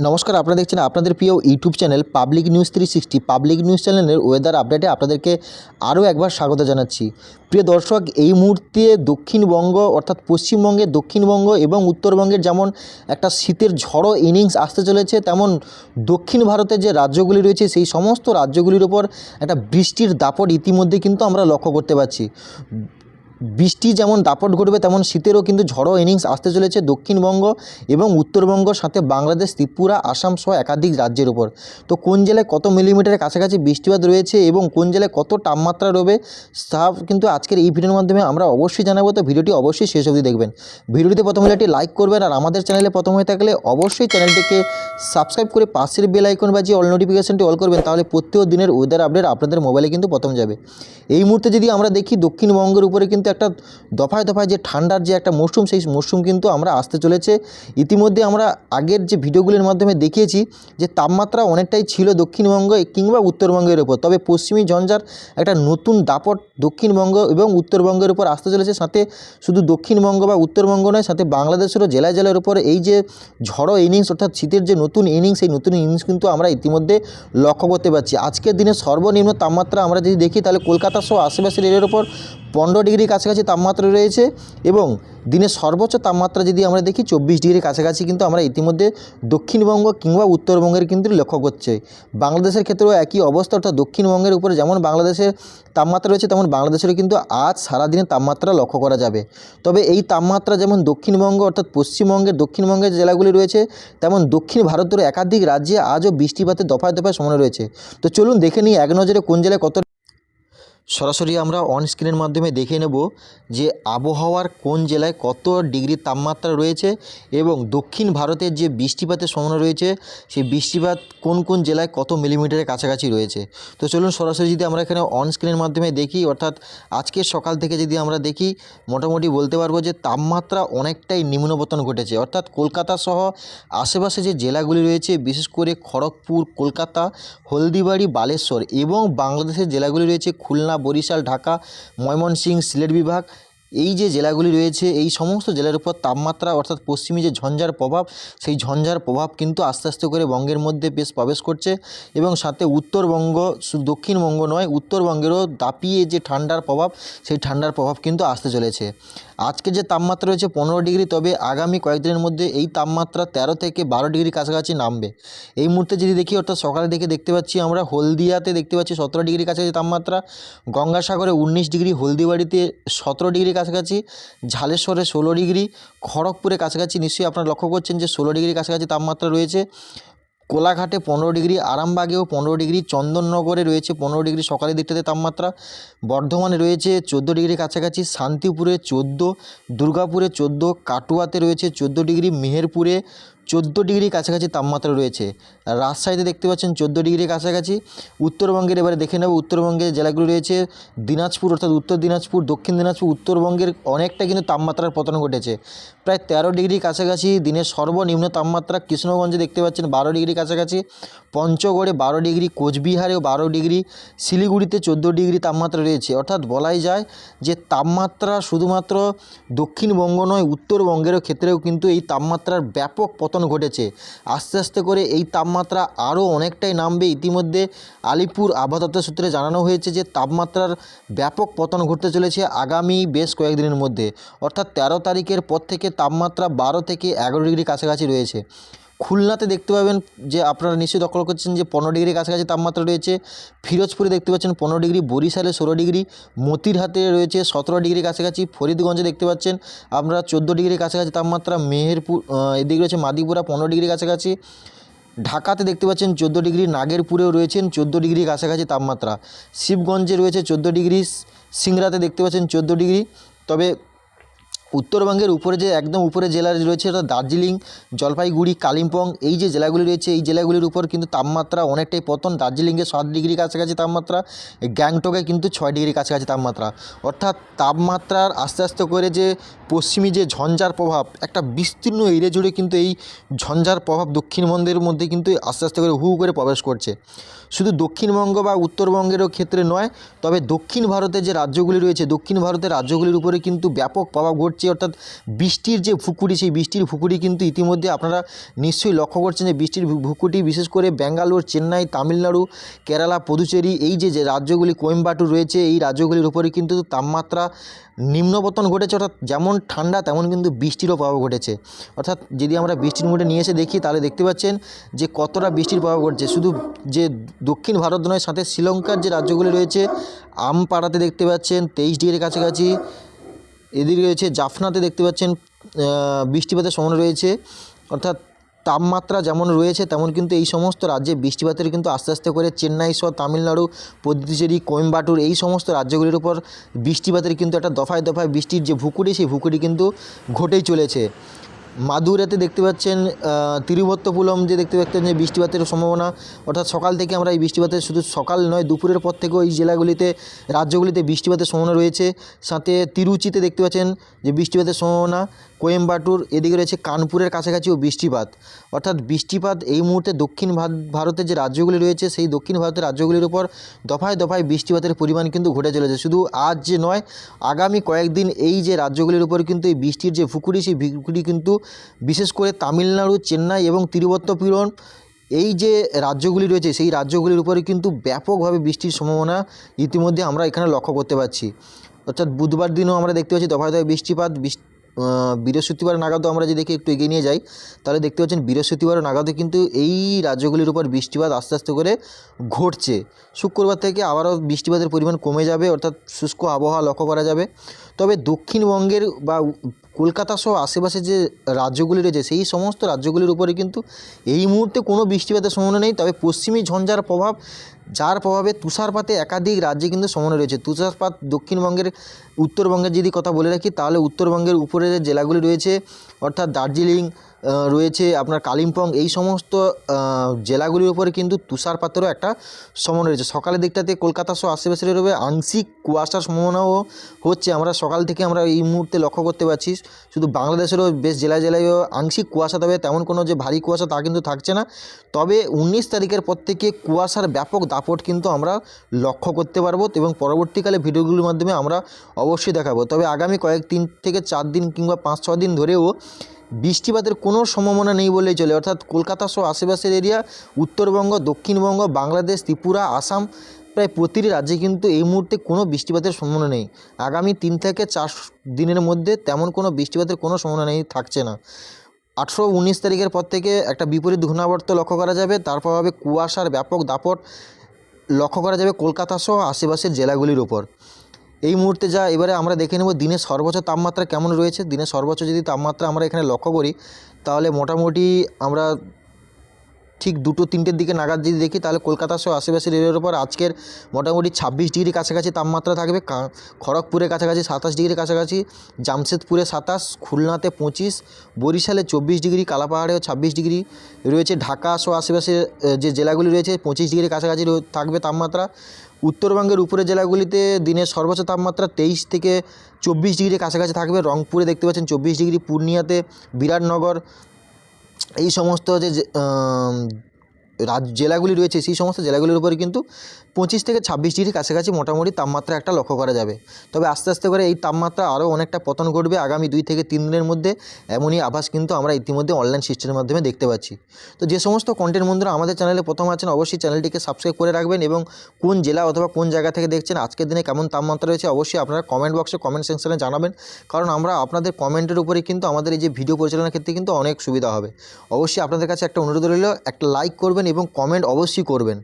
নমস্কার, আপনারা দেখছেন আপনাদের প্রিয় YouTube channel public news 360। Public news চ্যানেলের ওয়েদার আপডেটে আপনাদেরকে আরও একবার স্বাগত জানাচ্ছি। প্রিয় দর্শক, এই মুহূর্তে দক্ষিণবঙ্গ অর্থাৎ পশ্চিমবঙ্গের দক্ষিণবঙ্গ এবং উত্তরবঙ্গের যেমন একটা শীতের ঝড়ো ইনিংস আসতে চলেছে, তেমন দক্ষিণ ভারতের যে রাজ্যগুলি রয়েছে সেই সমস্ত রাজ্যগুলির ওপর একটা বৃষ্টির দাপট ইতিমধ্যে কিন্তু আমরা লক্ষ্য করতে পারছি। বৃষ্টি যেমন দাপট ঘটবে, তেমন শীতেরও কিন্তু ঝড়ো ইনিংস আসতে চলেছে দক্ষিণবঙ্গ এবং উত্তরবঙ্গ, সাথে বাংলাদেশ, ত্রিপুরা, আসাম সহ একাধিক রাজ্যের উপর। তো কোন জেলায় কত মিলিমিটারের কাছাকাছি বৃষ্টিপাত রয়েছে এবং কোন জেলায় কত তাপমাত্রা রয়েছে সব কিন্তু আজকের এই ভিডিওর মাধ্যমে আমরা অবশ্যই জানাবো। তো ভিডিওটি অবশ্যই শেষ অবধি দেখবেন। ভিডিওটিতে প্রথম হলে একটি লাইক করবেন, আর আমাদের চ্যানেলে প্রথম হয়ে থাকলে অবশ্যই চ্যানেলটিকে সাবস্ক্রাইব করে পাশের বেল আইকন বাজিয়ে অল নোটিফিকেশনটি অল করবেন, তাহলে প্রত্যেক দিনের ওয়েদার আপডেট আপনাদের মোবাইলে কিন্তু প্রথম যাবে। এই মুহূর্তে যদি আমরা দেখি, দক্ষিণবঙ্গের উপরে কিন্তু একটা দফায় দফায় যে ঠান্ডার যে একটা মরশুম, সেই মরশুম কিন্তু আমরা আসতে চলেছে। ইতিমধ্যে আমরা আগের যে ভিডিওগুলির মাধ্যমে দেখিয়েছি যে তাপমাত্রা অনেকটাই ছিল দক্ষিণবঙ্গ কিংবা উত্তরবঙ্গের উপর, তবে পশ্চিমী ঝঞ্ঝার একটা নতুন দাপট দক্ষিণবঙ্গ এবং উত্তরবঙ্গের উপর আসতে চলেছে। সাথে শুধু দক্ষিণবঙ্গ বা উত্তরবঙ্গ নয়, সাথে বাংলাদেশেরও জেলায় জেলার উপর এই যে ঝড়ো ইনিংস অর্থাৎ শীতের যে নতুন ইনিংস, সেই নতুন ইনিংস কিন্তু আমরা ইতিমধ্যে লক্ষ্য করতে পারছি। আজকের দিনে সর্বনিম্ন তাপমাত্রা আমরা যদি দেখি, তাহলে কলকাতা সহ আশেপাশের এরিয়ার উপর 15 ডিগ্রি কাছাকাছি তাপমাত্রা রয়েছে, এবং দিনের সর্বোচ্চ তাপমাত্রা যদি আমরা দেখি 24 ডিগ্রি কাছাকাছি কিন্তু আমরা ইতিমধ্যে দক্ষিণবঙ্গ কিংবা উত্তরবঙ্গের কিন্তু লক্ষ্য করছে। বাংলাদেশের ক্ষেত্রেও একই অবস্থা, অর্থাৎ দক্ষিণবঙ্গের উপরে যেমন বাংলাদেশের তাপমাত্রা রয়েছে, তেমন বাংলাদেশেরও কিন্তু আজ সারাদিনের তাপমাত্রা লক্ষ্য করা যাবে। তবে এই তাপমাত্রা যেমন দক্ষিণবঙ্গ অর্থাৎ পশ্চিমবঙ্গের দক্ষিণবঙ্গের জেলাগুলি রয়েছে, তেমন দক্ষিণ ভারতের একাধিক রাজ্যে আজও বৃষ্টিপাতের দফায় দফায় সমান রয়েছে। তো চলুন দেখে নিই এক নজরে কোন জেলায় কত। সরাসরি আমরা অন স্ক্রিনের মাধ্যমে দেখে নেব যে আবহাওয়ার কোন জেলায় কত ডিগ্রি তাপমাত্রা রয়েছে এবং দক্ষিণ ভারতের যে বৃষ্টিপাতের সম্ভাবনা রয়েছে, সেই বৃষ্টিপাত কোন কোন জেলায় কত মিলিমিটারের কাছাকাছি রয়েছে। তো চলুন সরাসরি যদি আমরা এখানে অন স্ক্রিনের মাধ্যমে দেখি, অর্থাৎ আজকের সকাল থেকে যদি আমরা দেখি, মোটামুটি বলতে পারবো যে তাপমাত্রা অনেকটাই নিম্নপতন ঘটেছে। অর্থাৎ কলকাতা সহ আশেপাশে যে জেলাগুলি রয়েছে, বিশেষ করে খড়গপুর, কলকাতা, হলদিবাড়ি, বালেশ্বর এবং বাংলাদেশের জেলাগুলি রয়েছে খুলনা, বরিশাল, ঢাকা, ময়মনসিংহ, সিলেট বিভাগ, এই যে জেলাগুলি রয়েছে, এই সমস্ত জেলার উপর তাপমাত্রা অর্থাৎ পশ্চিমী যে ঝঞ্ঝার প্রভাব, সেই ঝঞ্ঝার প্রভাব কিন্তু আস্তে আস্তে করে বঙ্গের মধ্যে বেশ প্রবেশ করছে, এবং সাথে উত্তরবঙ্গ, শুধু দক্ষিণবঙ্গ নয়, উত্তরবঙ্গেরও দাপিয়ে যে ঠান্ডার প্রভাব, সেই ঠান্ডার প্রভাব কিন্তু আসতে চলেছে। আজকে যে তাপমাত্রা রয়েছে 15 ডিগ্রি, তবে আগামী কয়েকদিনের মধ্যে এই তাপমাত্রা 13 থেকে 12 ডিগ্রি কাছাকাছি নামবে। এই মুহূর্তে যদি দেখি, অর্থাৎ সকালে দেখে দেখতে পাচ্ছি আমরা হলদিয়াতে দেখতে পাচ্ছি 17 ডিগ্রি কাছাকাছি তাপমাত্রা, গঙ্গাসাগরে 19 ডিগ্রি, হলদিবাড়িতে 17 ডিগ্রি কাছাকাছি, ঝালেশ্বরে 16 ডিগ্রি, খড়গপুরে কাছাকাছি নিশ্চয়ই আপনারা লক্ষ্য করছেন যে 16 ডিগ্রি কাছাকাছি তাপমাত্রা রয়েছে, কোলাঘাটে 15 ডিগ্রি, আরামবাগেও 15 ডিগ্রি, চন্দননগরে রয়েছে 15 ডিগ্রি সকালের দিকটাতে তাপমাত্রা, বর্ধমানে রয়েছে 14 ডিগ্রি কাছাকাছি, শান্তিপুরে 14, দুর্গাপুরে 14, কাটুয়াতে রয়েছে 14 ডিগ্রি, মেহেরপুরে 14 ডিগ্রি কাছাকাছি তাপমাত্রা রয়েছে, রাজশাহীতে দেখতে পাচ্ছেন 14 ডিগ্রি কাছাকাছি। উত্তরবঙ্গের এবারে দেখে নেব, উত্তরবঙ্গের জেলাগুলি রয়েছে দিনাজপুর অর্থাৎ উত্তর দিনাজপুর, দক্ষিণ দিনাজপুর, উত্তরবঙ্গের অনেকটা কিন্তু তাপমাত্রার পতন ঘটেছে, প্রায় 13 ডিগ্রি কাছাকাছি দিনের সর্বনিম্ন তাপমাত্রা। কৃষ্ণগঞ্জে দেখতে পাচ্ছেন 12 ডিগ্রি কাছাকাছি, পঞ্চগড়ে 12 ডিগ্রি, কোচবিহারেও 12 ডিগ্রি, শিলিগুড়িতে 14 ডিগ্রি তাপমাত্রা রয়েছে। অর্থাৎ বলাই যায় যে তাপমাত্রা শুধুমাত্র দক্ষিণবঙ্গ নয়, উত্তরবঙ্গেরও ক্ষেত্রেও কিন্তু এই তাপমাত্রার ব্যাপক পতন ঘটেছে। আস্তে আস্তে করে এই তাপমাত্রা আরও অনেকটাই নামবে। ইতিমধ্যে আলিপুর আবহাওয়া দপ্তর সূত্রে জানানো হয়েছে যে তাপমাত্রার ব্যাপক পতন ঘটতে চলেছে আগামী বেশ কয়েকদিনের মধ্যে, অর্থাৎ 13 তারিখের পর থেকে তাপমাত্রা 12 থেকে 11 ডিগ্রি কাছাকাছি রয়েছে। খুলনাতে দেখতে পাবেন যে আপনারা নিশ্চয়ই দখল করছেন যে 15 ডিগ্রি কাছাকাছি তাপমাত্রা রয়েছে, ফিরোজপুরে দেখতে পাচ্ছেন 15 ডিগ্রি, বরিশালে 16 ডিগ্রি, মতিরহাটে রয়েছে 17 ডিগ্রি কাছাকাছি, ফরিদগঞ্জে দেখতে পাচ্ছেন আমরা 14 ডিগ্রি কাছাকাছি তাপমাত্রা, মেহেরপুর এদিকে রয়েছে মাদিপুরা 15 ডিগ্রি কাছাকাছি, ঢাকাতে দেখতে পাচ্ছেন 14 ডিগ্রি, নাগেরপুরেও রয়েছেন 14 ডিগ্রি কাছাকাছি তাপমাত্রা, শিবগঞ্জে রয়েছে 14 ডিগ্রি, সিংড়াতে দেখতে পাচ্ছেন 14 ডিগ্রি। তবে উত্তরবঙ্গের উপরে যে একদম উপরে জেলা রয়েছে, অর্থাৎ দার্জিলিং, জলপাইগুড়ি, কালিম্পং, এই যে জেলাগুলি রয়েছে, এই জেলাগুলির উপর কিন্তু তাপমাত্রা অনেকটাই পতন। দার্জিলিংয়ে 7 ডিগ্রি কাছাকাছি তাপমাত্রা, গ্যাংটকে কিন্তু 6 ডিগ্রি কাছাকাছি তাপমাত্রা। অর্থাৎ তাপমাত্রার আস্তে আস্তে করে যে পশ্চিমী যে ঝঞ্ঝার প্রভাব, একটা বিস্তীর্ণ এরিয়া জুড়ে কিন্তু এই ঝঞ্ঝার প্রভাব দক্ষিণবঙ্গের মধ্যে কিন্তু আস্তে আস্তে করে হু করে প্রবেশ করছে। শুধু দক্ষিণবঙ্গ বা উত্তরবঙ্গেরও ক্ষেত্রে নয়, তবে দক্ষিণ ভারতের যে রাজ্যগুলি রয়েছে, দক্ষিণ ভারতের রাজ্যগুলির উপরে কিন্তু ব্যাপক প্রভাব ঘটছে। অর্থাৎ বৃষ্টির যে ভুকুড়ি, সেই বৃষ্টির ভুকুড়ি কিন্তু ইতিমধ্যে আপনারা নিশ্চয়ই লক্ষ্য করছেন যে বৃষ্টির ভুকুটি বিশেষ করে ব্যাঙ্গালোর, চেন্নাই, তামিলনাড়ু, কেরালা, পুদুচেরি, এই যে রাজ্যগুলি, কোয়েম্বাটুর রয়েছে, এই রাজ্যগুলির উপরে কিন্তু তাপমাত্রা নিম্নপতন ঘটেছে। অর্থাৎ যেমন ঠান্ডা তেমন কিন্তু বৃষ্টিরও প্রভাব ঘটেছে। অর্থাৎ যদি আমরা বৃষ্টির মুডে নিয়ে এসে দেখি তাহলে দেখতে পাচ্ছেন যে কতটা বৃষ্টির প্রভাব ঘটছে। শুধু যে দক্ষিণ ভারত নয়, সাথে শ্রীলঙ্কার যে রাজ্যগুলি রয়েছে, আমপাড়াতে দেখতে পাচ্ছেন 23 ডিগ্রির কাছাকাছি, এদিকে রয়েছে জাফনাতে দেখতে পাচ্ছেন বৃষ্টিপাতের সম্ভাবনা রয়েছে। অর্থাৎ তাপমাত্রা যেমন রয়েছে তেমন কিন্তু এই সমস্ত রাজ্যে বৃষ্টিপাতের কিন্তু আস্তে আস্তে করে চেন্নাই সহ তামিলনাড়ু, পদুচেরি, কোয়েম্বাটুর এই সমস্ত রাজ্যগুলির উপর বৃষ্টিপাতের কিন্তু একটা দফায় দফায় বৃষ্টির যে ভুকুটি, সেই ভুকুটি কিন্তু ঘটেই চলেছে। মাদুরাতে দেখতে পাচ্ছেন, তিরুবত্তপুরম যে দেখতে পাচ্ছেন যে বৃষ্টিপাতের সম্ভাবনা। অর্থাৎ সকাল থেকে আমরা এই বৃষ্টিপাতের, শুধু সকাল নয় দুপুরের পর থেকেও এই জেলাগুলিতে, রাজ্যগুলিতে বৃষ্টিপাতের সম্ভাবনা রয়েছে। সাথে তিরুচিতে দেখতে পাচ্ছেন যে বৃষ্টিপাতের সম্ভাবনা। কোয়েম্বাটুর, এদিকে রয়েছে কানপুরের কাছাকাছিও বৃষ্টিপাত। অর্থাৎ বৃষ্টিপাত এই মুহূর্তে দক্ষিণ ভারতের যে রাজ্যগুলি রয়েছে, সেই দক্ষিণ ভারতের রাজ্যগুলির উপর দফায় দফায় বৃষ্টিপাতের পরিমাণ কিন্তু ঘটে চলেছে। শুধু আজ যে নয়, আগামী কয়েকদিন এই যে রাজ্যগুলির উপর কিন্তু এই বৃষ্টির যে ভুকুড়ি, সেই ভুকুড়ি কিন্তু বিশেষ করে তামিলনাড়ু, চেন্নাই এবং তিরুবত্তপুরম, এই যে রাজ্যগুলি রয়েছে, সেই রাজ্যগুলির উপরে কিন্তু ব্যাপকভাবে বৃষ্টির সম্ভাবনা ইতিমধ্যে আমরা এখানে লক্ষ্য করতে পারছি। অর্থাৎ বুধবার দিনও আমরা দেখতে পাচ্ছি দফায় দফায় বৃষ্টিপাত। বৃহস্পতিবার নাগাদও আমরা যদি দেখি, একটু এগিয়ে নিয়ে যাই, তাহলে দেখতে পাচ্ছেন বৃহস্পতিবার নাগাদও কিন্তু এই রাজ্যগুলির উপর বৃষ্টিপাত আস্তে আস্তে করে ঘটছে। শুক্রবার থেকে আবারও বৃষ্টিপাতের পরিমাণ কমে যাবে, অর্থাৎ শুষ্ক আবহাওয়া লক্ষ্য করা যাবে। তবে দক্ষিণবঙ্গের বা কলকাতা সহ আশেপাশে যে রাজ্যগুলি রয়েছে, সেই সমস্ত রাজ্যগুলির উপরে কিন্তু এই মুহূর্তে কোনো বৃষ্টিপাতের সম্ভাবনা নেই। তবে পশ্চিমী ঝঞ্ঝার প্রভাব, যার প্রভাবে তুষারপাতে একাধিক রাজ্যে কিন্তু সম্ভাবনা রয়েছে। তুষারপাত দক্ষিণবঙ্গের, উত্তরবঙ্গের যদি কথা বলে রাখি, তাহলে উত্তরবঙ্গের উপরে যে জেলাগুলি রয়েছে, অর্থাৎ দার্জিলিং রয়েছে, আপনার কালিম্পং, এই সমস্ত জেলাগুলির উপরে কিন্তু তুষারপাতেরও একটা সম্ভাবনা রয়েছে। সকালের দিকটাতে কলকাতা সহ আশেপাশে রয়েছে আংশিক কুয়াশার সম্ভাবনাও হচ্ছে। আমরা সকাল থেকে আমরা এই মুহূর্তে লক্ষ্য করতে পারছি। শুধু বাংলাদেশেরও বেশ জেলায় জেলায়ও আংশিক কুয়াশা, তবে তেমন কোনো যে ভারী কুয়াশা তা কিন্তু থাকছে না। তবে 19 তারিখের পর থেকে কুয়াশার ব্যাপক দাপট কিন্তু আমরা লক্ষ্য করতে পারবো, এবং পরবর্তীকালে ভিডিওগুলির মাধ্যমে আমরা অবশ্যই দেখাবো। তবে আগামী 3 থেকে 4 দিন কিংবা 5-6 দিন ধরেও বৃষ্টিপাতের কোনো সম্ভাবনা নেই বললেই চলে। অর্থাৎ কলকাতা সহ আশেপাশের এরিয়া, উত্তরবঙ্গ, দক্ষিণবঙ্গ, বাংলাদেশ, ত্রিপুরা, আসাম, প্রায় প্রতিটি রাজ্যে কিন্তু এই মুহূর্তে কোনো বৃষ্টিপাতের সম্ভাবনা নেই। আগামী 3 থেকে 4 দিনের মধ্যে তেমন কোনো বৃষ্টিপাতের কোনো সম্ভাবনা নেই, থাকছে না। 19 তারিখের পর থেকে একটা বিপরীত ঘূর্ণাবর্ত লক্ষ্য করা যাবে। তারপর হবে কুয়াশার ব্যাপক দাপট লক্ষ্য করা যাবে কলকাতা সহ আশেপাশের জেলাগুলির ওপর। এই মুহূর্তে যা, এবারে আমরা দেখে নেব দিনের সর্বোচ্চ তাপমাত্রা কেমন রয়েছে। দিনের সর্বোচ্চ যদি তাপমাত্রা আমরা এখানে লক্ষ্য করি, তাহলে মোটামুটি আমরা ঠিক 2-3টের দিকে নাগাদ যদি দেখি, তাহলে কলকাতা সহ আশেপাশের এরিয়ার উপর আজকের মোটামুটি 26 ডিগ্রি কাছাকাছি তাপমাত্রা থাকবে। খড়গপুরের কাছাকাছি 27 ডিগ্রি কাছাকাছি, জামশেদপুরে 27, খুলনাতে 25, বরিশালে 24 ডিগ্রি, কালাপাহাড়েও 26 ডিগ্রি রয়েছে। ঢাকা সহ আশেপাশের যে জেলাগুলি রয়েছে 25 ডিগ্রি কাছাকাছি থাকবে তাপমাত্রা। উত্তরবঙ্গের উপরের জেলাগুলিতে দিনের সর্বোচ্চ তাপমাত্রা 23 থেকে 24 ডিগ্রি কাছাকাছি থাকবে। রংপুরে দেখতে পাচ্ছেন 24 ডিগ্রি, পূর্ণিয়াতে, বিরাটনগর, এই সমস্ত যে জেলাগুলি রয়েছে, সেই সমস্ত জেলাগুলির উপরে কিন্তু 25 থেকে 26 ডিগ্রি কাছাকাছি মোটামুটি তাপমাত্রা একটা লক্ষ্য করা যাবে। তবে আস্তে আস্তে করে এই তাপমাত্রা আরও অনেকটা পতন ঘটবে আগামী 2 থেকে 3 দিনের মধ্যে। এমনই আভাস কিন্তু আমরা ইতিমধ্যে অনলাইন সিস্টেমের মাধ্যমে দেখতে পাচ্ছি। তো যে সমস্ত কন্টেন্ট বন্ধুরা আমাদের চ্যানেলে প্রথম আছেন, অবশ্যই চ্যানেলটিকে সাবস্ক্রাইব করে রাখবেন, এবং কোন জেলা অথবা কোন জায়গা থেকে দেখছেন, আজকের দিনে কেমন তাপমাত্রা রয়েছে, অবশ্যই আপনারা কমেন্ট বক্সে, কমেন্ট সেকশনে জানাবেন। কারণ আমরা আপনাদের কমেন্টের উপরে কিন্তু আমাদের এই যে ভিডিও পরিচালনার ক্ষেত্রে কিন্তু অনেক সুবিধা হবে। অবশ্যই আপনাদের কাছে একটা অনুরোধ রইল, একটা লাইক করবেন এবং কমেন্ট অবশ্যই করবেন।